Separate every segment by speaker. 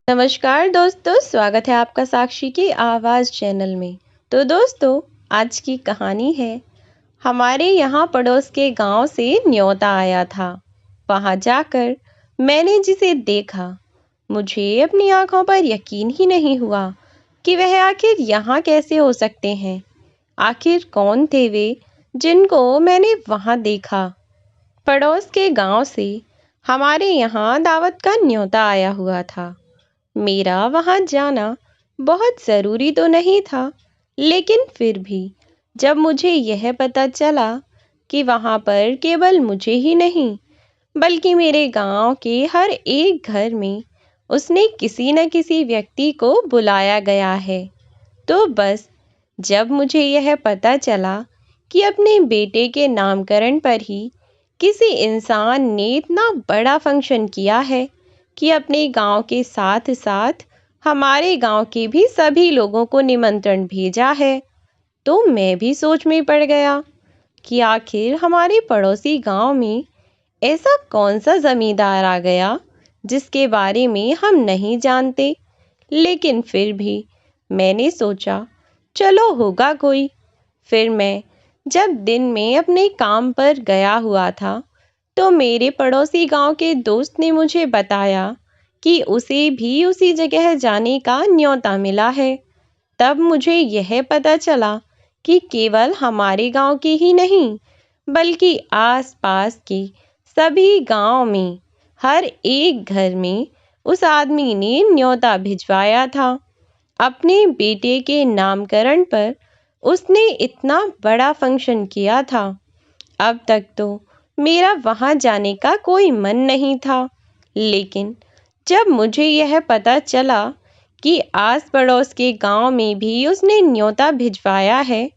Speaker 1: नमस्कार दोस्तों, स्वागत है आपका साक्षी की आवाज़ चैनल में। तो दोस्तों, आज की कहानी है हमारे यहाँ पड़ोस के गांव से न्योता आया था। वहां जाकर मैंने जिसे देखा, मुझे अपनी आंखों पर यकीन ही नहीं हुआ कि वह आखिर यहाँ कैसे हो सकते हैं। आखिर कौन थे वे जिनको मैंने वहां देखा। पड़ोस के गांव से हमारे यहाँ दावत का न्योता आया हुआ था। मेरा वहां जाना बहुत ज़रूरी तो नहीं था, लेकिन फिर भी जब मुझे यह पता चला कि वहां पर केवल मुझे ही नहीं बल्कि मेरे गांव के हर एक घर में उसने किसी न किसी व्यक्ति को बुलाया गया है, तो बस जब मुझे यह पता चला कि अपने बेटे के नामकरण पर ही किसी इंसान ने इतना बड़ा फंक्शन किया है कि अपने गांव के साथ साथ हमारे गांव के भी सभी लोगों को निमंत्रण भेजा है, तो मैं भी सोच में पड़ गया कि आखिर हमारे पड़ोसी गांव में ऐसा कौन सा जमींदार आ गया जिसके बारे में हम नहीं जानते। लेकिन फिर भी मैंने सोचा, चलो होगा कोई। फिर मैं जब दिन में अपने काम पर गया हुआ था, तो मेरे पड़ोसी गांव के दोस्त ने मुझे बताया कि उसे भी उसी जगह जाने का न्योता मिला है। तब मुझे यह पता चला कि केवल हमारे गांव के ही नहीं बल्कि आसपास के सभी गांव में हर एक घर में उस आदमी ने न्योता भिजवाया था। अपने बेटे के नामकरण पर उसने इतना बड़ा फंक्शन किया था। अब तक तो मेरा वहां जाने का कोई मन नहीं था, लेकिन जब मुझे यह पता चला कि आस पड़ोस के गांव में भी उसने न्योता भिजवाया है,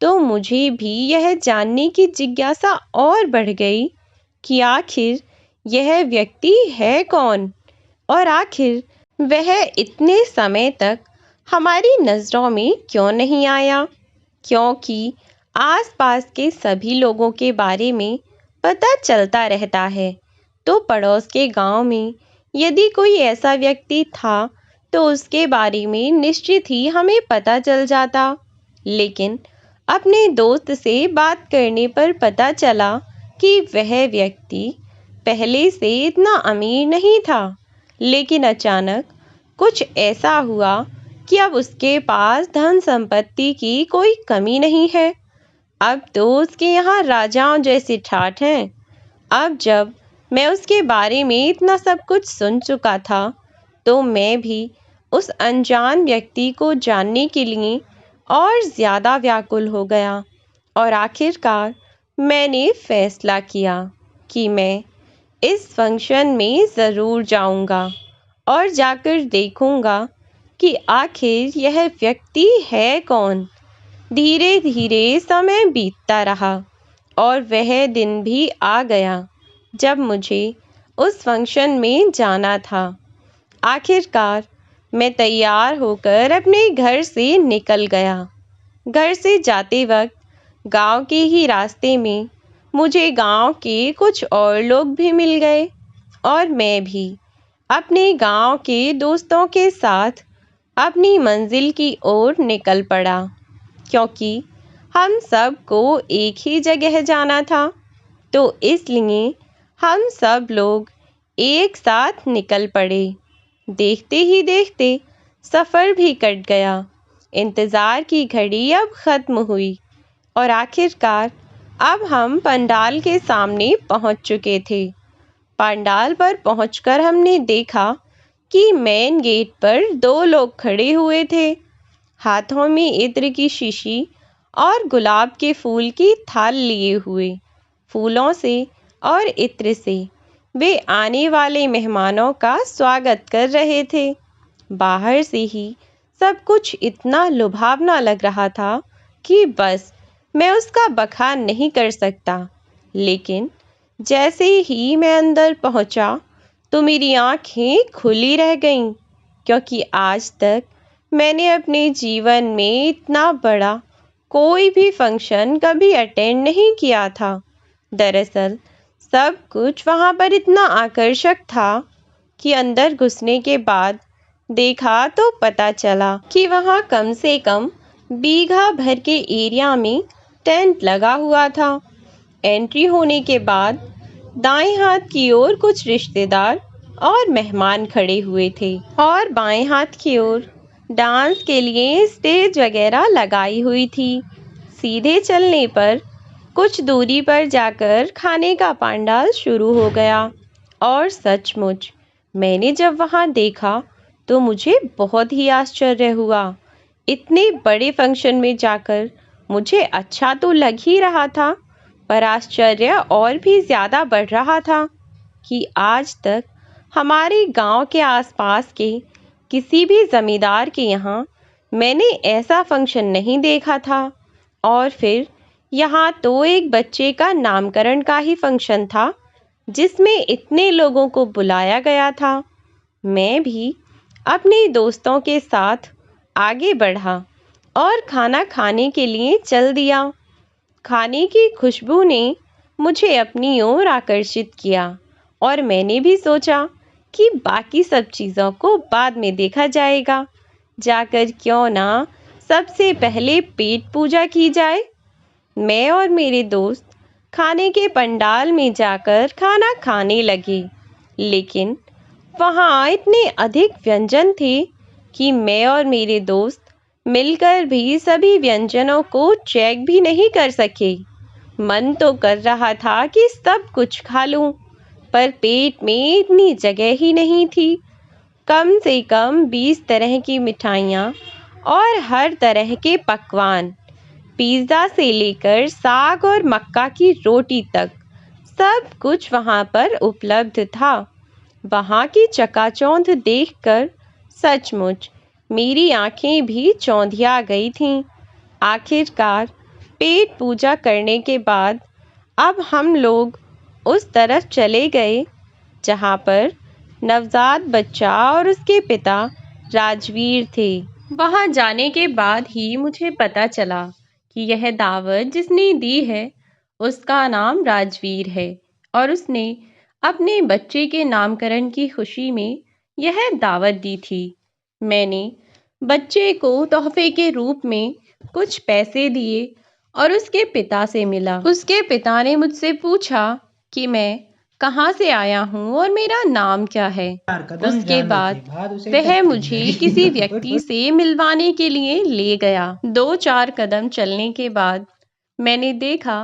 Speaker 1: तो मुझे भी यह जानने की जिज्ञासा और बढ़ गई कि आखिर यह व्यक्ति है कौन और आखिर वह इतने समय तक हमारी नज़रों में क्यों नहीं आया। क्योंकि आसपास के सभी लोगों के बारे में पता चलता रहता है, तो पड़ोस के गांव में यदि कोई ऐसा व्यक्ति था तो उसके बारे में निश्चित ही हमें पता चल जाता। लेकिन अपने दोस्त से बात करने पर पता चला कि वह व्यक्ति पहले से इतना अमीर नहीं था, लेकिन अचानक कुछ ऐसा हुआ कि अब उसके पास धन संपत्ति की कोई कमी नहीं है। अब तो उसके यहाँ राजाओं जैसे ठाठ हैं। अब जब मैं उसके बारे में इतना सब कुछ सुन चुका था, तो मैं भी उस अनजान व्यक्ति को जानने के लिए और ज़्यादा व्याकुल हो गया और आखिरकार मैंने फैसला किया कि मैं इस फंक्शन में ज़रूर जाऊंगा और जाकर देखूंगा कि आखिर यह व्यक्ति है कौन। धीरे धीरे समय बीतता रहा और वह दिन भी आ गया जब मुझे उस फंक्शन में जाना था। आखिरकार मैं तैयार होकर अपने घर से निकल गया। घर से जाते वक्त गांव के ही रास्ते में मुझे गांव के कुछ और लोग भी मिल गए और मैं भी अपने गांव के दोस्तों के साथ अपनी मंजिल की ओर निकल पड़ा, क्योंकि हम सबको एक ही जगह जाना था। तो इसलिए हम सब लोग एक साथ निकल पड़े। देखते ही देखते सफ़र भी कट गया। इंतज़ार की घड़ी अब ख़त्म हुई और आखिरकार अब हम पंडाल के सामने पहुंच चुके थे। पंडाल पर पहुंचकर हमने देखा कि मेन गेट पर दो लोग खड़े हुए थे, हाथों में इत्र की शीशी और गुलाब के फूल की थाल लिए हुए। फूलों से और इत्र से वे आने वाले मेहमानों का स्वागत कर रहे थे। बाहर से ही सब कुछ इतना लुभावना लग रहा था कि बस मैं उसका बखान नहीं कर सकता। लेकिन जैसे ही मैं अंदर पहुंचा तो मेरी आंखें खुली रह गईं, क्योंकि आज तक मैंने अपने जीवन में इतना बड़ा कोई भी फंक्शन कभी अटेंड नहीं किया था। दरअसल सब कुछ वहाँ पर इतना आकर्षक था कि अंदर घुसने के बाद देखा तो पता चला कि वहाँ कम से कम बीघा भर के एरिया में टेंट लगा हुआ था। एंट्री होने के बाद दाएं हाथ की ओर कुछ रिश्तेदार और मेहमान खड़े हुए थे और बाएं हाथ की ओर डांस के लिए स्टेज वगैरह लगाई हुई थी। सीधे चलने पर कुछ दूरी पर जाकर खाने का पंडाल शुरू हो गया और सचमुच मैंने जब वहां देखा तो मुझे बहुत ही आश्चर्य हुआ। इतने बड़े फंक्शन में जाकर मुझे अच्छा तो लग ही रहा था, पर आश्चर्य और भी ज्यादा बढ़ रहा था कि आज तक हमारे गांव के आसपास के किसी भी जमींदार के यहाँ मैंने ऐसा फंक्शन नहीं देखा था। और फिर यहाँ तो एक बच्चे का नामकरण का ही फंक्शन था जिसमें इतने लोगों को बुलाया गया था। मैं भी अपने दोस्तों के साथ आगे बढ़ा और खाना खाने के लिए चल दिया। खाने की खुशबू ने मुझे अपनी ओर आकर्षित किया और मैंने भी सोचा कि बाकी सब चीज़ों को बाद में देखा जाएगा, जाकर क्यों ना सबसे पहले पेट पूजा की जाए। मैं और मेरे दोस्त खाने के पंडाल में जाकर खाना खाने लगे, लेकिन वहाँ इतने अधिक व्यंजन थे कि मैं और मेरे दोस्त मिलकर भी सभी व्यंजनों को चेक भी नहीं कर सके। मन तो कर रहा था कि सब कुछ खा लूं, पर पेट में इतनी जगह ही नहीं थी। कम से कम 20 तरह की मिठाइयाँ और हर तरह के पकवान, पिज़्ज़ा से लेकर साग और मक्का की रोटी तक, सब कुछ वहाँ पर उपलब्ध था। वहाँ की चकाचौंध देखकर सचमुच मेरी आंखें भी चौंधिया गई थीं। आखिरकार पेट पूजा करने के बाद अब हम लोग उस तरफ चले गए जहाँ पर नवजात बच्चा और उसके पिता राजवीर थे। वहाँ जाने के बाद ही मुझे पता चला कि यह दावत जिसने दी है उसका नाम राजवीर है और उसने अपने बच्चे के नामकरण की खुशी में यह दावत दी थी। मैंने बच्चे को तोहफे के रूप में कुछ पैसे दिए और उसके पिता से मिला। उसके पिता ने मुझसे पूछा कि मैं कहाँ से आया हूँ और मेरा नाम क्या है। उसके बाद वह मुझे किसी व्यक्ति से मिलवाने के लिए ले गया। 2-4 कदम चलने के बाद मैंने देखा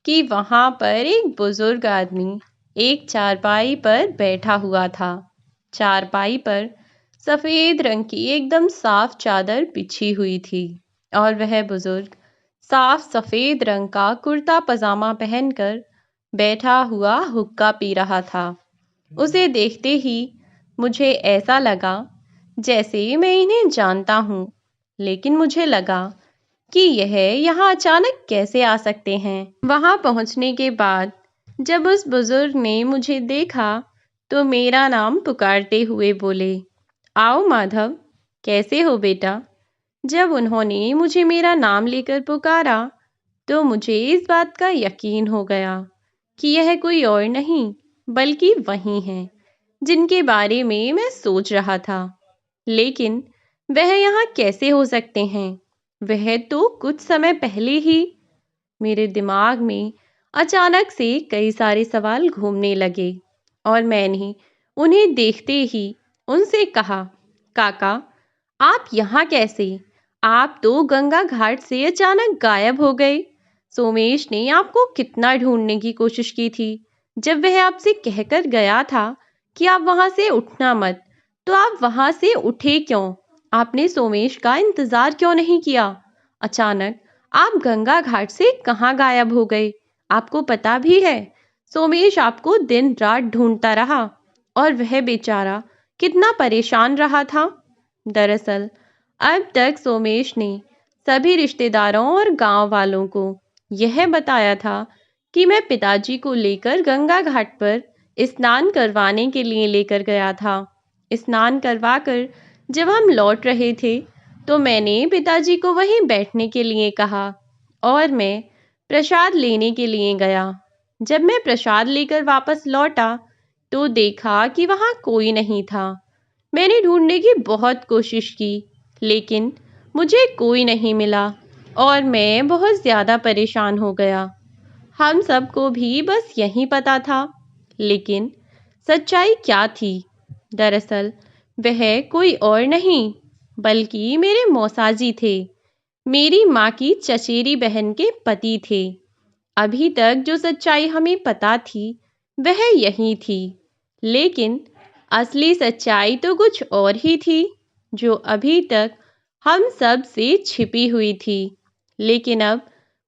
Speaker 1: कि वहां पर एक बुजुर्ग आदमी एक चारपाई पर बैठा हुआ था। चारपाई पर सफेद रंग की एकदम साफ चादर बिछी हुई थी और वह बुजुर्ग साफ सफेद रंग का कुर्ता पजामा पहनकर बैठा हुआ हुक्का पी रहा था। उसे देखते ही मुझे ऐसा लगा जैसे मैं इन्हें जानता हूँ, लेकिन मुझे लगा कि यह यहाँ अचानक कैसे आ सकते हैं। वहां पहुंचने के बाद जब उस बुजुर्ग ने मुझे देखा तो मेरा नाम पुकारते हुए बोले, आओ माधव, कैसे हो बेटा। जब उन्होंने मुझे मेरा नाम लेकर पुकारा तो मुझे इस बात का यकीन हो गया कि यह कोई और नहीं बल्कि वही हैं जिनके बारे में मैं सोच रहा था। लेकिन वह यहाँ कैसे हो सकते हैं? वह तो कुछ समय पहले ही। मेरे दिमाग में अचानक से कई सारे सवाल घूमने लगे और मैंने उन्हें देखते ही उनसे कहा, काका, आप यहाँ कैसे? आप तो गंगा घाट से अचानक गायब हो गए। सोमेश ने आपको कितना ढूंढने की कोशिश की थी। जब वह आपसे कहकर गया था कि आप वहां से उठना मत, तो आप वहां से उठे क्यों? आपने सोमेश का इंतजार क्यों नहीं किया? अचानक आप गंगा घाट से कहाँ गायब हो गए? आपको पता भी है सोमेश आपको दिन रात ढूंढता रहा और वह बेचारा कितना परेशान रहा था। दरअसल अब तक सोमेश ने सभी रिश्तेदारों और गांव वालों को यह बताया था कि मैं पिताजी को लेकर गंगा घाट पर स्नान करवाने के लिए लेकर गया था। स्नान करवाकर जब हम लौट रहे थे तो मैंने पिताजी को वहीं बैठने के लिए कहा और मैं प्रसाद लेने के लिए गया। जब मैं प्रसाद लेकर वापस लौटा तो देखा कि वहां कोई नहीं था। मैंने ढूंढने की बहुत कोशिश की, लेकिन मुझे कोई नहीं मिला और मैं बहुत ज़्यादा परेशान हो गया। हम सबको भी बस यही पता था, लेकिन सच्चाई क्या थी? दरअसल वह कोई और नहीं, बल्कि मेरे मौसाजी थे, मेरी माँ की चचेरी बहन के पति थे। अभी तक जो सच्चाई हमें पता थी वह यही थी, लेकिन असली सच्चाई तो कुछ और ही थी, जो अभी तक हम सब से छिपी हुई थी। लेकिन अब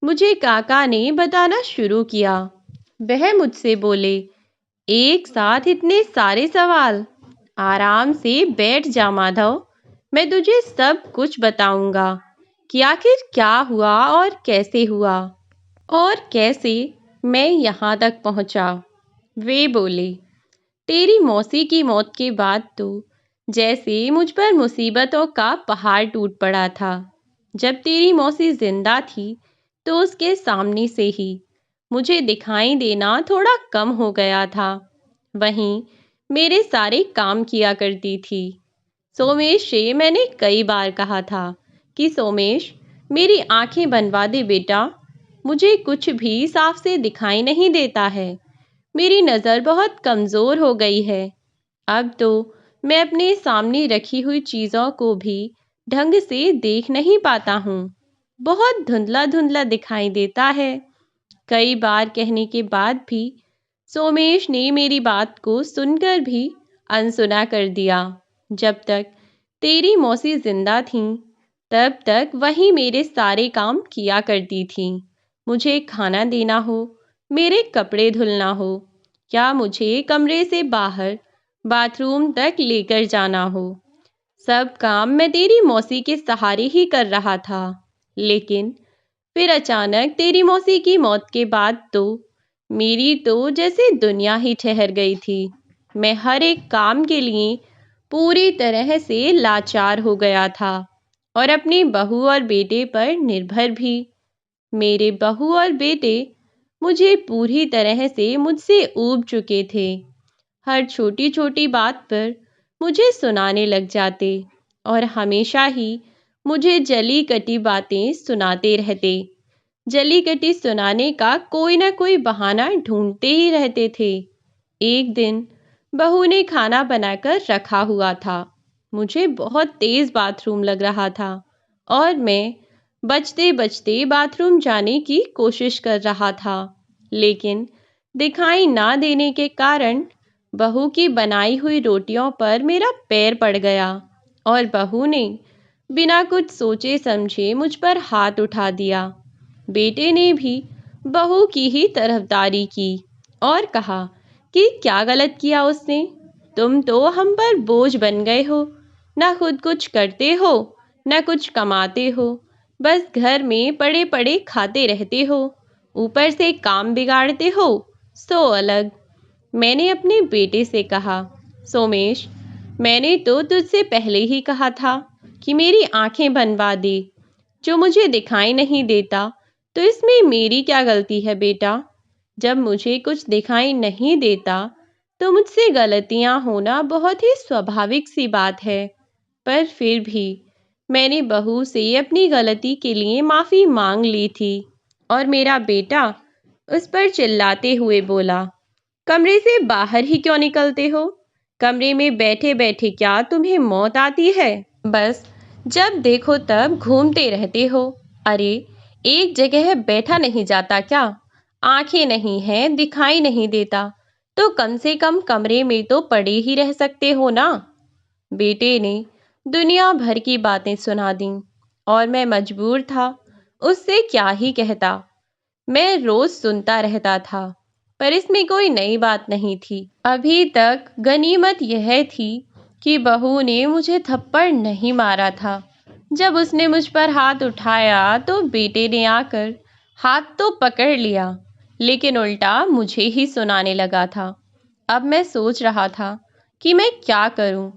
Speaker 1: मुझे काका ने बताना शुरू किया। वह मुझसे बोले, एक साथ इतने सारे सवाल? आराम से बैठ जा माधव, मैं तुझे सब कुछ बताऊंगा कि आखिर क्या हुआ और कैसे हुआ और कैसे मैं यहाँ तक पहुँचा। वे बोले, तेरी मौसी की मौत के बाद तो जैसे मुझ पर मुसीबतों का पहाड़ टूट पड़ा था। जब तेरी मौसी जिंदा थी तो उसके सामने से ही मुझे दिखाई देना थोड़ा कम हो गया था। वहीं मेरे सारे काम किया करती थी। सोमेश से मैंने कई बार कहा था कि सोमेश, मेरी आंखें बनवा दे बेटा, मुझे कुछ भी साफ से दिखाई नहीं देता है, मेरी नज़र बहुत कमज़ोर हो गई है। अब तो मैं अपने सामने रखी हुई चीज़ों को भी ढंग से देख नहीं पाता हूँ, बहुत धुंधला धुंधला दिखाई देता है। कई बार कहने के बाद भी सोमेश ने मेरी बात को सुनकर भी अनसुना कर दिया। जब तक तेरी मौसी जिंदा थी तब तक वही मेरे सारे काम किया करती थी। मुझे खाना देना हो, मेरे कपड़े धुलना हो, या मुझे कमरे से बाहर बाथरूम तक लेकर जाना हो, सब काम मैं तेरी मौसी के सहारे ही कर रहा था। लेकिन फिर अचानक तेरी मौसी की मौत के बाद तो मेरी तो जैसे दुनिया ही ठहर गई थी। मैं हर एक काम के लिए पूरी तरह से लाचार हो गया था और अपनी बहू और बेटे पर निर्भर भी। मेरे बहू और बेटे मुझे पूरी तरह से मुझसे ऊब चुके थे। हर छोटी छोटी बात पर मुझे सुनाने लग जाते और हमेशा ही मुझे जली कटी बातें सुनाते रहते। जली कटी सुनाने का कोई ना कोई बहाना ढूंढते ही रहते थे। एक दिन बहू ने खाना बनाकर रखा हुआ था। मुझे बहुत तेज बाथरूम लग रहा था और मैं बचते बचते बाथरूम जाने की कोशिश कर रहा था, लेकिन दिखाई ना देने के कारण बहू की बनाई हुई रोटियों पर मेरा पैर पड़ गया और बहू ने बिना कुछ सोचे समझे मुझ पर हाथ उठा दिया। बेटे ने भी बहू की ही तरफदारी की और कहा कि क्या गलत किया उसने, तुम तो हम पर बोझ बन गए हो, ना खुद कुछ करते हो ना कुछ कमाते हो, बस घर में पड़े पड़े खाते रहते हो, ऊपर से काम बिगाड़ते हो। सो अलग। मैंने अपने बेटे से कहा, सोमेश, मैंने तो तुझसे पहले ही कहा था कि मेरी आंखें बनवा दे, जो मुझे दिखाई नहीं देता तो इसमें मेरी क्या गलती है बेटा? जब मुझे कुछ दिखाई नहीं देता तो मुझसे गलतियां होना बहुत ही स्वाभाविक सी बात है। पर फिर भी मैंने बहू से अपनी गलती के लिए माफ़ी मांग ली थी और मेरा बेटा उस पर चिल्लाते हुए बोला, कमरे से बाहर ही क्यों निकलते हो? कमरे में बैठे बैठे क्या तुम्हें मौत आती है? बस जब देखो तब घूमते रहते हो। अरे, एक जगह बैठा नहीं जाता क्या? आंखें नहीं हैं, दिखाई नहीं देता, तो कम से कम कमरे में तो पड़े ही रह सकते हो ना। बेटे ने दुनिया भर की बातें सुना दी और मैं मजबूर था उससे क्या ही कहता। मैं रोज सुनता रहता था, पर इसमें कोई नई बात नहीं थी। अभी तक गनीमत यह थी कि बहू ने मुझे थप्पड़ नहीं मारा था। जब उसने मुझ पर हाथ उठाया तो बेटे ने आकर हाथ तो पकड़ लिया, लेकिन उल्टा मुझे ही सुनाने लगा था। अब मैं सोच रहा था कि मैं क्या करूं।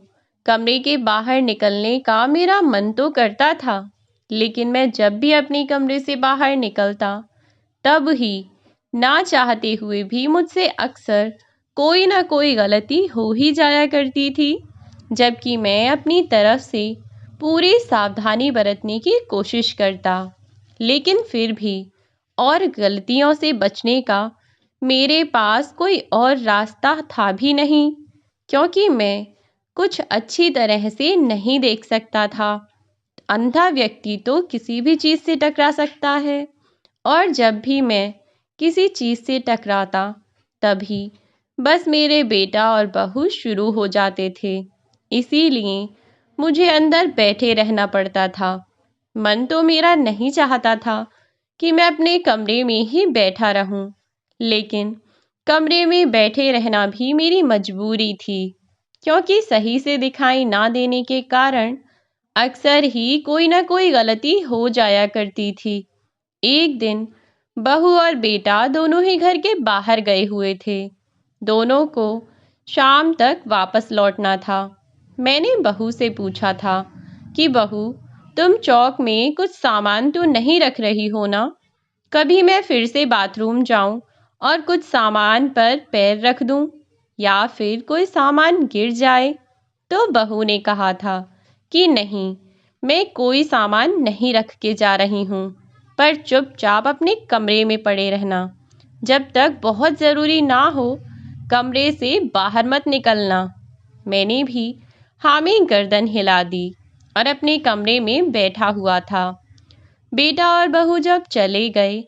Speaker 1: कमरे के बाहर निकलने का मेरा मन तो करता था, लेकिन मैं जब भी अपने कमरे से बाहर निकलता तब ही ना चाहते हुए भी मुझसे अक्सर कोई ना कोई गलती हो ही जाया करती थी। जबकि मैं अपनी तरफ से पूरी सावधानी बरतने की कोशिश करता। लेकिन फिर भी और गलतियों से बचने का मेरे पास कोई और रास्ता था भी नहीं, क्योंकि मैं कुछ अच्छी तरह से नहीं देख सकता था। अंधा व्यक्ति तो किसी भी चीज़ से टकरा सकता है, और जब भी मैं किसी चीज़ से टकराता तभी बस मेरे बेटा और बहू शुरू हो जाते थे। इसीलिए मुझे अंदर बैठे रहना पड़ता था। मन तो मेरा नहीं चाहता था कि मैं अपने कमरे में ही बैठा रहूं, लेकिन कमरे में बैठे रहना भी मेरी मजबूरी थी, क्योंकि सही से दिखाई ना देने के कारण अक्सर ही कोई ना कोई गलती हो जाया करती थी। एक दिन बहू और बेटा दोनों ही घर के बाहर गए हुए थे। दोनों को शाम तक वापस लौटना था। मैंने बहू से पूछा था कि बहू, तुम चौक में कुछ सामान तो नहीं रख रही हो ना? कभी मैं फिर से बाथरूम जाऊं और कुछ सामान पर पैर रख दूं, या फिर कोई सामान गिर जाए? तो बहू ने कहा था कि नहीं, मैं कोई सामान नहीं रख के जा रही हूँ, पर चुपचाप अपने कमरे में पड़े रहना। जब तक बहुत ज़रूरी ना हो, कमरे से बाहर मत निकलना। मैंने भी हामी गर्दन हिला दी और अपने कमरे में बैठा हुआ था। बेटा और बहू जब चले गए,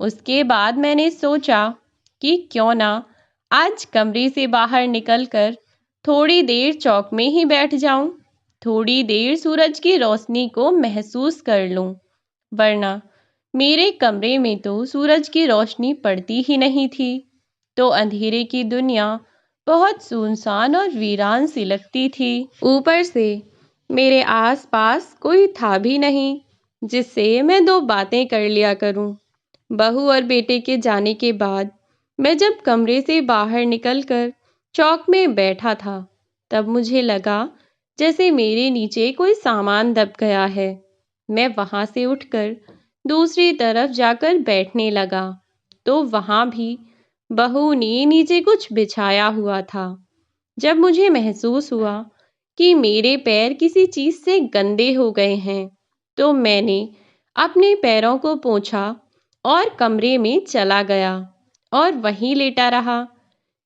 Speaker 1: उसके बाद मैंने सोचा कि क्यों ना आज कमरे से बाहर निकलकर थोड़ी देर चौक में ही बैठ जाऊं, थोड़ी देर सूरज की रोशनी को महसूस कर लूं। वरना मेरे कमरे में तो सूरज की रोशनी पड़ती ही नहीं थी, तो अंधेरे की दुनिया बहुत सुनसान और वीरान सी लगती थी। ऊपर से मेरे आसपास कोई था भी नहीं जिससे मैं दो बातें कर लिया करूं। बहू और बेटे के जाने के बाद मैं जब कमरे से बाहर निकलकर चौक में बैठा था, तब मुझे लगा जैसे मेरे नीचे कोई सामान दब गया है। मैं वहां से उठकर दूसरी तरफ जाकर बैठने लगा, तो वहां भी बहू ने नीचे कुछ बिछाया हुआ था। जब मुझे महसूस हुआ कि मेरे पैर किसी चीज से गंदे हो गए हैं, तो मैंने अपने पैरों को पोंछा और कमरे में चला गया और वहीं लेटा रहा।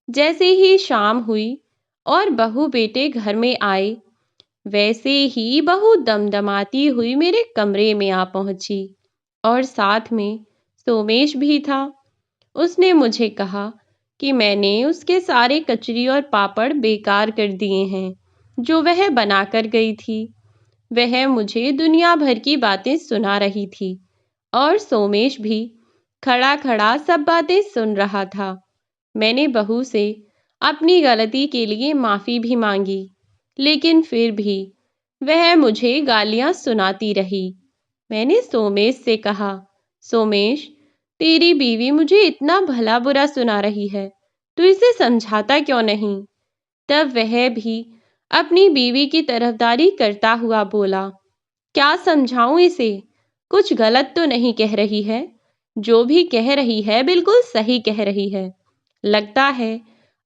Speaker 1: जैसे ही शाम हुई और बहू बेटे घर में आए, वैसे ही बहू दमदमाती हुई मेरे कमरे में आ पहुंची, और साथ में सोमेश भी था। उसने मुझे कहा कि मैंने उसके सारे कचरी और पापड़ बेकार कर दिए हैं जो वह बनाकर गई थी। वह मुझे दुनिया भर की बातें सुना रही थी, और सोमेश भी खड़ा खड़ा सब बातें सुन रहा था। मैंने बहू से अपनी गलती के लिए माफ़ी भी मांगी, लेकिन फिर भी वह मुझे गालियां सुनाती रही। मैंने सोमेश से कहा, सोमेश, तेरी बीवी मुझे इतना भला बुरा सुना रही है, तू इसे समझाता क्यों नहीं? तब वह भी अपनी बीवी की तरफदारी करता हुआ बोला, क्या समझाऊं इसे? कुछ गलत तो नहीं कह रही है। जो भी कह रही है बिल्कुल सही कह रही है। लगता है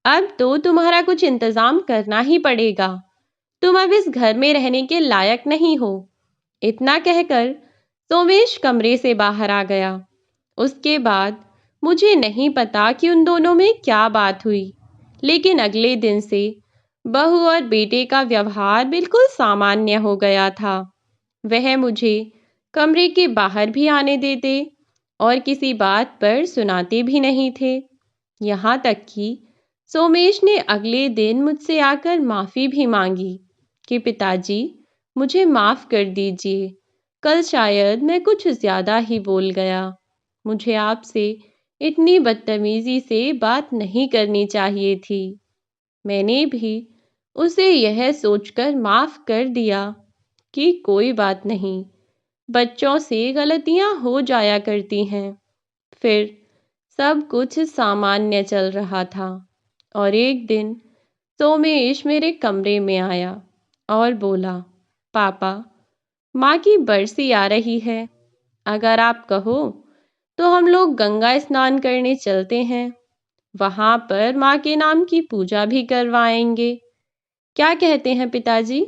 Speaker 1: अब तो तुम्हारा कुछ इंतजाम करना ही पड़ेगा। तुम अब इस घर में रहने के लायक नहीं हो। इतना कहकर सोमेश कमरे से बाहर आ गया। उसके बाद मुझे नहीं पता कि उन दोनों में क्या बात हुई, लेकिन अगले दिन से बहू और बेटे का व्यवहार बिल्कुल सामान्य हो गया था। वह मुझे कमरे के बाहर भी आने देते और किसी बात पर सुनाते भी नहीं थे। यहाँ तक कि सोमेश ने अगले दिन मुझसे आकर माफ़ी भी मांगी कि पिताजी, मुझे माफ़ कर दीजिए, कल शायद मैं कुछ ज़्यादा ही बोल गया। मुझे आपसे इतनी बदतमीज़ी से बात नहीं करनी चाहिए थी। मैंने भी उसे यह सोचकर माफ़ कर दिया कि कोई बात नहीं, बच्चों से गलतियां हो जाया करती हैं। फिर सब कुछ सामान्य चल रहा था, और एक दिन सोमेश मेरे कमरे में आया और बोला, पापा, माँ की बरसी आ रही है। अगर आप कहो तो हम लोग गंगा स्नान करने चलते हैं। वहां पर माँ के नाम की पूजा भी करवाएंगे। क्या कहते हैं पिताजी,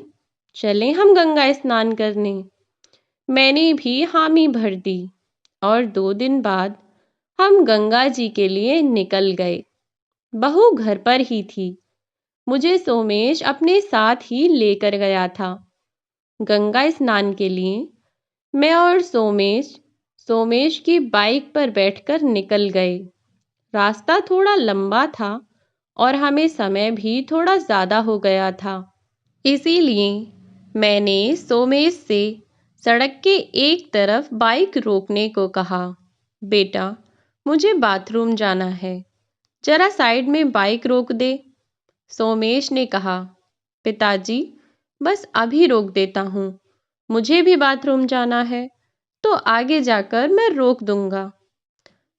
Speaker 1: चलें हम गंगा स्नान करने? मैंने भी हामी भर दी और 2 दिन बाद हम गंगा जी के लिए निकल गए। बहू घर पर ही थी। मुझे सोमेश अपने साथ ही लेकर गया था गंगा स्नान के लिए। मैं और सोमेश सोमेश की बाइक पर बैठकर निकल गए। रास्ता थोड़ा लंबा था और हमें समय भी थोड़ा ज़्यादा हो गया था। इसीलिए मैंने सोमेश से सड़क के एक तरफ बाइक रोकने को कहा। बेटा, मुझे बाथरूम जाना है, जरा साइड में बाइक रोक दे। सोमेश ने कहा, पिताजी, बस अभी रोक देता हूँ, मुझे भी बाथरूम जाना है, तो आगे जाकर मैं रोक दूंगा।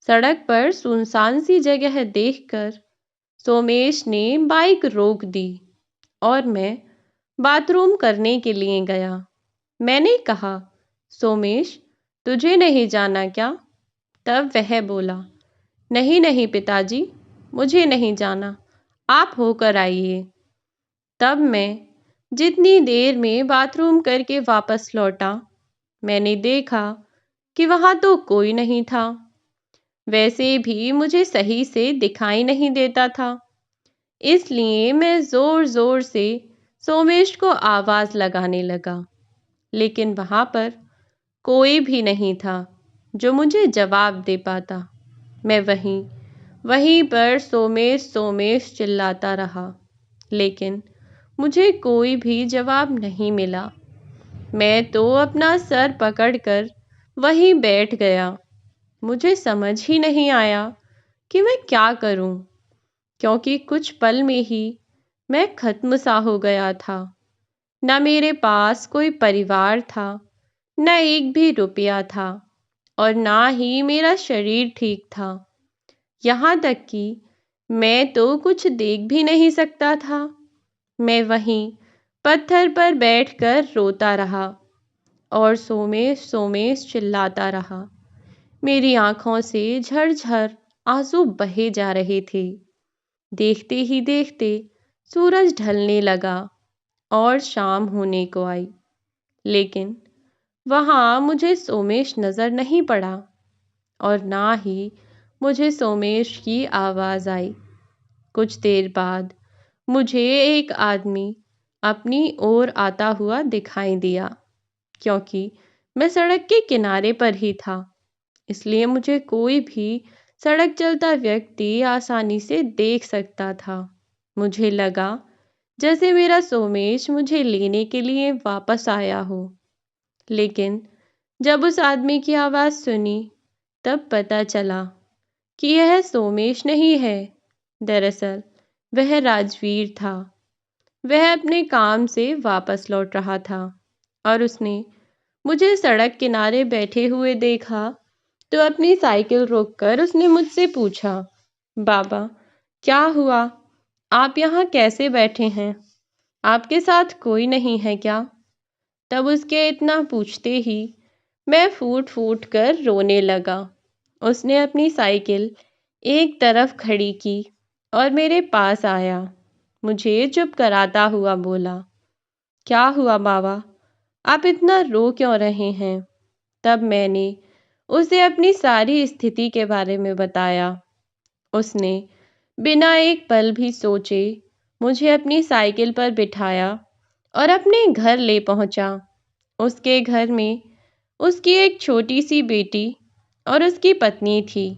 Speaker 1: सड़क पर सुनसान सी जगह देखकर सोमेश ने बाइक रोक दी और मैं बाथरूम करने के लिए गया। मैंने कहा, सोमेश, तुझे नहीं जाना क्या? तब वह बोला, नहीं नहीं पिताजी, मुझे नहीं जाना, आप होकर आइए। तब मैं जितनी देर में बाथरूम करके वापस लौटा, मैंने देखा कि वहाँ तो कोई नहीं था। वैसे भी मुझे सही से दिखाई नहीं देता था, इसलिए मैं ज़ोर ज़ोर से सोमेश को आवाज़ लगाने लगा, लेकिन वहाँ पर कोई भी नहीं था जो मुझे जवाब दे पाता। मैं वहीं वहीं पर सोमेश सोमेश चिल्लाता रहा, लेकिन मुझे कोई भी जवाब नहीं मिला। मैं तो अपना सर पकड़कर वहीं बैठ गया। मुझे समझ ही नहीं आया कि मैं क्या करूं, क्योंकि कुछ पल में ही मैं खत्म सा हो गया था। न मेरे पास कोई परिवार था, न एक भी रुपया था, और ना ही मेरा शरीर ठीक था। यहाँ तक कि मैं तो कुछ देख भी नहीं सकता था। मैं वहीं पत्थर पर बैठकर रोता रहा और सोमेश सोमेश चिल्लाता रहा। मेरी आंखों से झरझर आंसू बहे जा रहे थे। देखते ही देखते सूरज ढलने लगा और शाम होने को आई, लेकिन वहाँ मुझे सोमेश नज़र नहीं पड़ा और ना ही मुझे सोमेश की आवाज़ आई। कुछ देर बाद मुझे एक आदमी अपनी ओर आता हुआ दिखाई दिया। क्योंकि मैं सड़क के किनारे पर ही था, इसलिए मुझे कोई भी सड़क चलता व्यक्ति आसानी से देख सकता था। मुझे लगा जैसे मेरा सोमेश मुझे लेने के लिए वापस आया हो। लेकिन जब उस आदमी की आवाज़ सुनी, तब पता चला कि यह सोमेश नहीं है। दरअसल वह राजवीर था। वह अपने काम से वापस लौट रहा था और उसने मुझे सड़क किनारे बैठे हुए देखा, तो अपनी साइकिल रोककर उसने मुझसे पूछा, बाबा, क्या हुआ? आप यहाँ कैसे बैठे हैं? आपके साथ कोई नहीं है क्या? तब उसके इतना पूछते ही मैं फूट फूट कर रोने लगा। उसने अपनी साइकिल एक तरफ खड़ी की और मेरे पास आया। मुझे चुप कराता हुआ बोला, क्या हुआ बाबा, आप इतना रो क्यों रहे हैं? तब मैंने उसे अपनी सारी स्थिति के बारे में बताया। उसने बिना एक पल भी सोचे मुझे अपनी साइकिल पर बिठाया और अपने घर ले पहुंचा। उसके घर में उसकी एक छोटी सी बेटी और उसकी पत्नी थी।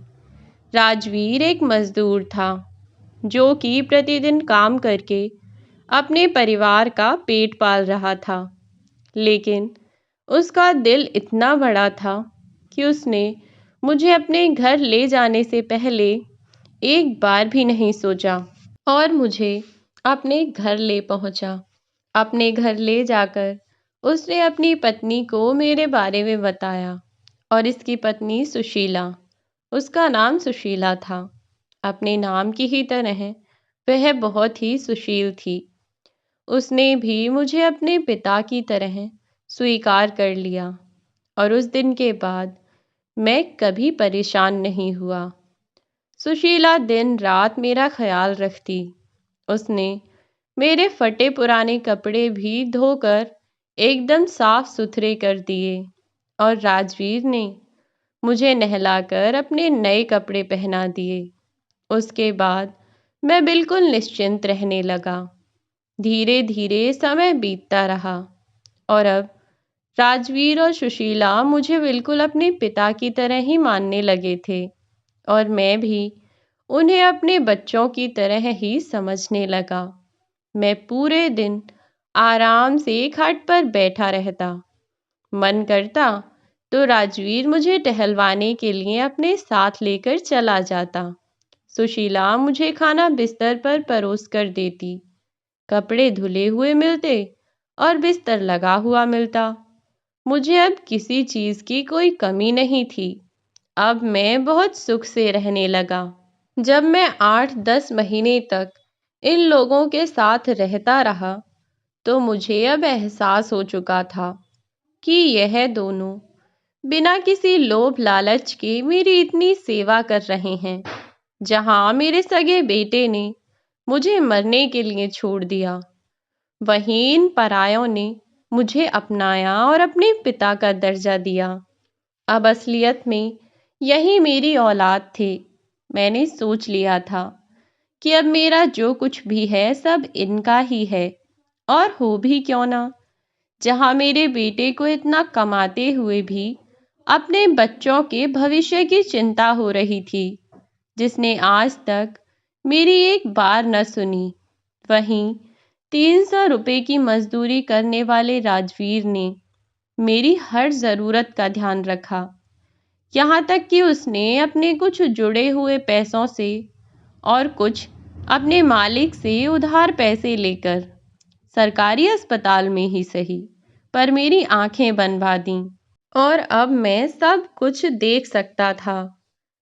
Speaker 1: राजवीर एक मजदूर था जो कि प्रतिदिन काम करके अपने परिवार का पेट पाल रहा था। लेकिन उसका दिल इतना बड़ा था कि उसने मुझे अपने घर ले जाने से पहले एक बार भी नहीं सोचा और मुझे अपने घर ले पहुंचा। अपने घर ले जाकर उसने अपनी पत्नी को मेरे बारे में बताया और इसकी पत्नी सुशीला, उसका नाम सुशीला था। अपने नाम की ही तरह वह बहुत ही सुशील थी। उसने भी मुझे अपने पिता की तरह स्वीकार कर लिया और उस दिन के बाद मैं कभी परेशान नहीं हुआ। सुशीला दिन रात मेरा ख्याल रखती। उसने मेरे फटे पुराने कपड़े भी धोकर एकदम साफ सुथरे कर दिए और राजवीर ने मुझे नहलाकर अपने नए कपड़े पहना दिए। उसके बाद मैं बिल्कुल निश्चिंत रहने लगा। धीरे धीरे समय बीतता रहा और अब राजवीर और सुशीला मुझे बिल्कुल अपने पिता की तरह ही मानने लगे थे और मैं भी उन्हें अपने बच्चों की तरह ही समझने लगा। मैं पूरे दिन आराम से खाट पर बैठा रहता। मन करता तो राजवीर मुझे टहलवाने के लिए अपने साथ लेकर चला जाता। सुशीला मुझे खाना बिस्तर पर परोस कर देती। कपड़े धुले हुए मिलते और बिस्तर लगा हुआ मिलता। मुझे अब किसी चीज की कोई कमी नहीं थी। अब मैं बहुत सुख से रहने लगा। जब मैं 8-10 महीने तक इन लोगों के साथ रहता रहा तो मुझे अब एहसास हो चुका था कि यह दोनों बिना किसी लोभ लालच के मेरी इतनी सेवा कर रहे हैं। जहां मेरे सगे बेटे ने मुझे मरने के लिए छोड़ दिया, वहीं इन परायों ने मुझे अपनाया और अपने पिता का दर्जा दिया। अब असलियत में यही मेरी औलाद थे। मैंने सोच लिया था कि अब मेरा जो कुछ भी है सब इनका ही है, और हो भी क्यों ना। जहां मेरे बेटे को इतना कमाते हुए भी अपने बच्चों के भविष्य की चिंता हो रही थी, जिसने आज तक मेरी एक बार न सुनी, वहीं 300 रुपए की मजदूरी करने वाले राजवीर ने मेरी हर जरूरत का ध्यान रखा। यहाँ तक कि उसने अपने कुछ जुड़े हुए पैसों से और कुछ अपने मालिक से उधार पैसे लेकर सरकारी अस्पताल में ही सही पर मेरी आंखें बनवा दी। और अब मैं सब कुछ देख सकता था।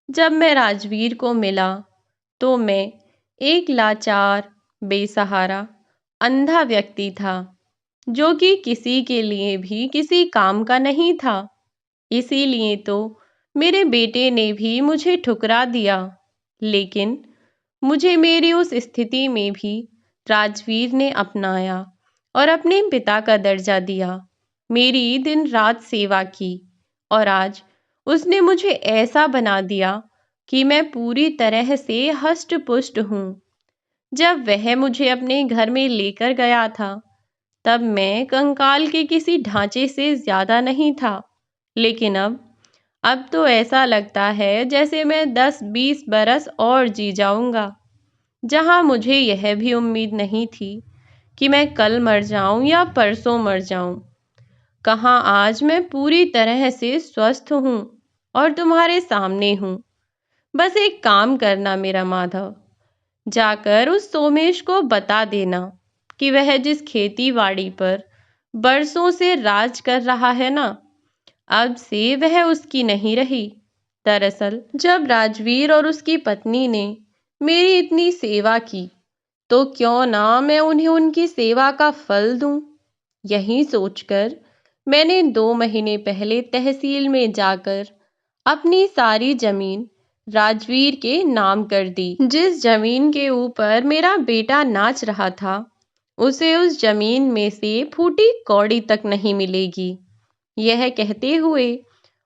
Speaker 1: जब मैं राजवीर को मिला तो मैं एक लाचार, बेसहारा, अंधा व्यक्ति था जो कि किसी के लिए भी किसी काम का नहीं था। इसीलिए तो मेरे बेटे ने भी मुझे ठुकरा दिया। लेकिन मुझे मेरी उस स्थिति में भी राजवीर ने अपनाया और अपने पिता का दर्जा दिया, मेरी दिन रात सेवा की, और आज उसने मुझे ऐसा बना दिया कि मैं पूरी तरह से हष्ट पुष्ट हूँ। जब वह मुझे अपने घर में लेकर गया था तब मैं कंकाल के किसी ढांचे से ज्यादा नहीं था, लेकिन अब तो ऐसा लगता है जैसे मैं 10-20 बरस और जी जाऊंगा। जहां मुझे यह भी उम्मीद नहीं थी कि मैं कल मर जाऊं या परसों मर जाऊं, कहाँ आज मैं पूरी तरह से स्वस्थ हूँ और तुम्हारे सामने हूँ। बस एक काम करना मेरा माधव, जाकर उस सोमेश को बता देना कि वह जिस खेती बाड़ी पर बरसों से राज कर रहा है ना, अब से वह उसकी नहीं रही। दरअसल जब राजवीर और उसकी पत्नी ने मेरी इतनी सेवा की तो क्यों ना मैं उन्हें उनकी सेवा का फल दूं। यही सोचकर मैंने 2 महीने पहले तहसील में जाकर अपनी सारी जमीन राजवीर के नाम कर दी। जिस जमीन के ऊपर मेरा बेटा नाच रहा था उसे उस जमीन में से फूटी कौड़ी तक नहीं मिलेगी। यह कहते हुए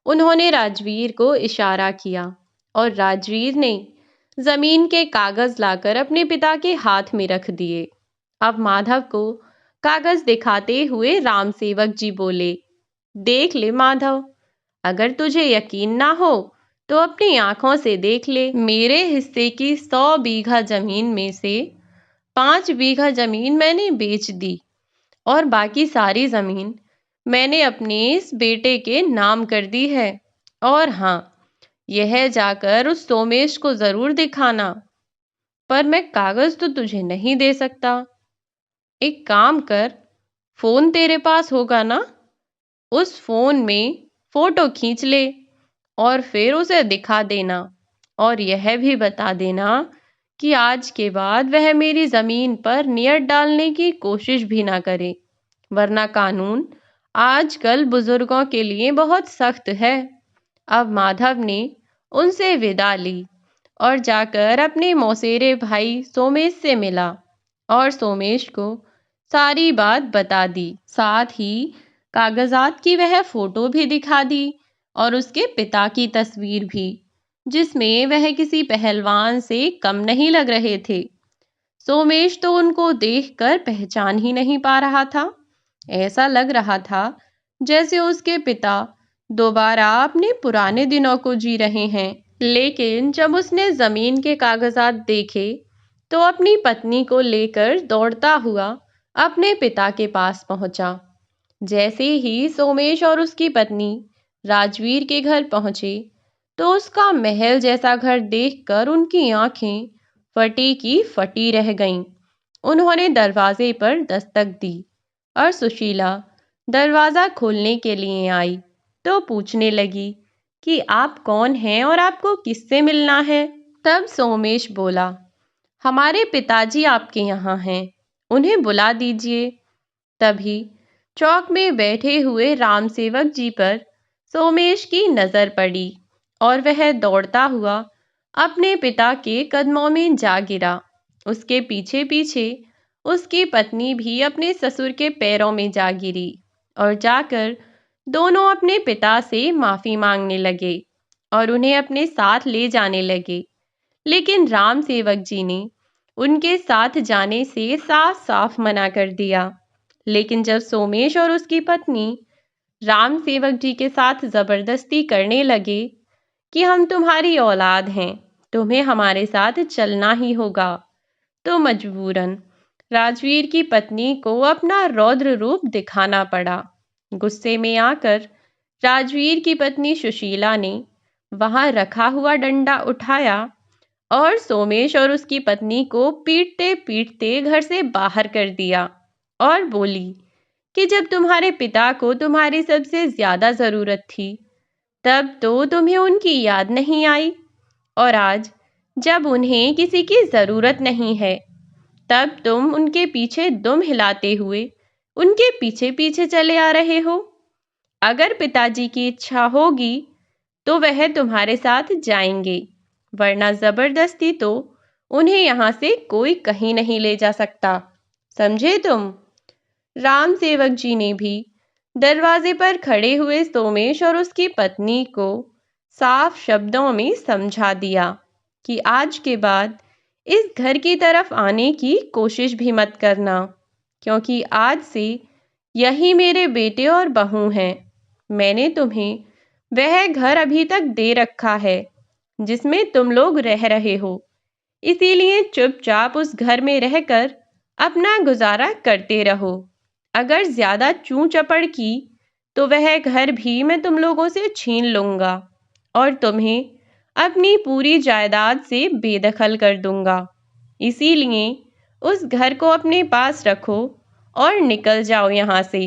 Speaker 1: उन्होंने राजवीर को इशारा किया और राजवीर ने जमीन के कागज लाकर अपने पिता के हाथ में रख दिए। अब माधव को कागज दिखाते हुए राम सेवक जी बोले, देख ले माधव, अगर तुझे यकीन ना हो तो अपनी आंखों से देख ले। मेरे हिस्से की 100 बीघा जमीन में से 5 बीघा जमीन मैंने बेच दी और बाकी सारी जमीन मैंने अपने इस बेटे के नाम कर दी है। और हाँ, यह जाकर उस सोमेश को जरूर दिखाना, पर मैं कागज तो तुझे नहीं दे सकता। एक काम कर, फोन तेरे पास होगा ना, उस फोन में फोटो खींच ले और फिर उसे दिखा देना और यह भी बता देना कि आज के बाद वह मेरी जमीन पर नियत डालने की कोशिश भी ना करे, वरना कानून आजकल बुजुर्गों के लिए बहुत सख्त है। अब माधव ने उनसे विदा ली और जाकर अपने मौसेरे भाई सोमेश से मिला और सोमेश को सारी बात बता दी। साथ ही कागजात की वह फोटो भी दिखा दी और उसके पिता की तस्वीर भी, जिसमें वह किसी पहलवान से कम नहीं लग रहे थे। सोमेश तो उनको देखकर पहचान ही नहीं पा रहा था। ऐसा लग रहा था जैसे उसके पिता दोबारा अपने पुराने दिनों को जी रहे हैं। लेकिन जब उसने जमीन के कागजात देखे तो अपनी पत्नी को लेकर दौड़ता हुआ अपने पिता के पास पहुंचा। जैसे ही सोमेश और उसकी पत्नी राजवीर के घर पहुंचे तो उसका महल जैसा घर देखकर उनकी आंखें फटी की फटी रह गईं। उन्होंने दरवाजे पर दस्तक दी और सुशीला दरवाजा खोलने के लिए आई तो पूछने लगी कि आप कौन हैं और आपको किससे मिलना है। तब सोमेश बोला, हमारे पिताजी आपके यहाँ हैं, उन्हें बुला दीजिए। तभी चौक में बैठे हुए राम सेवक जी पर सोमेश की नजर पड़ी और वह दौड़ता हुआ अपने पिता के कदमों में जा गिरा। उसके पीछे पीछे उसकी पत्नी भी अपने ससुर के पैरों में जा गिरी और जाकर दोनों अपने पिता से माफी मांगने लगे और उन्हें अपने साथ ले जाने लगे। लेकिन राम सेवक जी ने उनके साथ जाने से साफ साफ मना कर दिया। लेकिन जब सोमेश और उसकी पत्नी राम सेवक जी के साथ जबरदस्ती करने लगे कि हम तुम्हारी औलाद हैं, तुम्हें हमारे साथ चलना ही होगा, तो मजबूरन राजवीर की पत्नी को अपना रौद्र रूप दिखाना पड़ा। गुस्से में आकर राजवीर की पत्नी सुशीला ने वहां रखा हुआ डंडा उठाया और सोमेश और उसकी पत्नी को पीटते पीटते घर से बाहर कर दिया और बोली कि जब तुम्हारे पिता को तुम्हारी सबसे ज्यादा जरूरत थी तब तो तुम्हें उनकी याद नहीं आई, और आज जब उन्हें किसी की जरूरत नहीं है तब तुम उनके पीछे दुम हिलाते हुए उनके पीछे पीछे चले आ रहे हो। अगर पिताजी की इच्छा होगी तो वह तुम्हारे साथ जाएंगे, वरना जबरदस्ती तो उन्हें यहाँ से कोई कहीं नहीं ले जा सकता, समझे तुम। राम सेवक जी ने भी दरवाजे पर खड़े हुए सोमेश और उसकी पत्नी को साफ शब्दों में समझा दिया कि आज के बाद इस घर की तरफ आने की कोशिश भी मत करना, क्योंकि आज से यही मेरे बेटे और बहू हैं। मैंने तुम्हें वह घर अभी तक दे रखा है जिसमें तुम लोग रह रहे हो, इसीलिए चुपचाप उस घर में रहकर अपना गुजारा करते रहो। अगर ज्यादा चूं चपड़ की तो वह घर भी मैं तुम लोगों से छीन लूंगा और तुम्हें अपनी पूरी जायदाद से बेदखल कर दूंगा। इसीलिए उस घर को अपने पास रखो और निकल जाओ यहाँ से।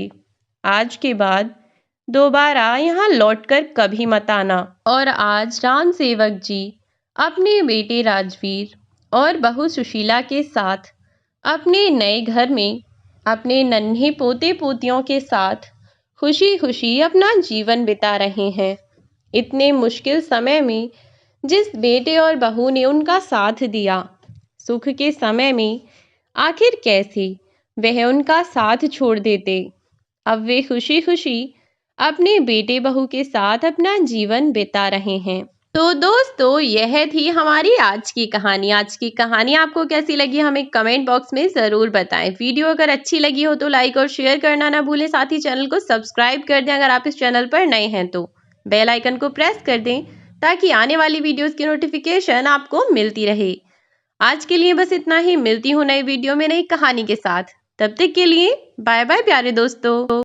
Speaker 1: आज के बाद दोबारा यहाँ लौटकर कभी मत आना। और आज राम सेवक जी अपने बेटे राजवीर और बहू सुशीला के साथ अपने नए घर में अपने नन्हे पोते पोतियों के साथ खुशी खुशी अपना जीवन बिता रहे हैं। इतने मुश्किल समय में जिस बेटे और बहू ने उनका साथ दिया, सुख के समय में आखिर कैसे वह उनका साथ छोड़ देते। अब वे खुशी खुशी अपने बेटे बहू के साथ अपना जीवन बिता रहे हैं। तो दोस्तों, यह थी हमारी आज की कहानी। आज की कहानी आपको कैसी लगी हमें कमेंट बॉक्स में ज़रूर बताएं। वीडियो अगर अच्छी लगी हो तो लाइक और शेयर करना ना भूलें। साथ ही चैनल को सब्सक्राइब कर दें अगर आप इस चैनल पर नए हैं तो। बेल आइकन को प्रेस कर दें ताकि आने वाली वीडियोस की नोटिफिकेशन आपको मिलती रहे। आज के लिए बस इतना ही। मिलती हूँ नई वीडियो में नई कहानी के साथ। तब तक के लिए बाय बाय प्यारे दोस्तों।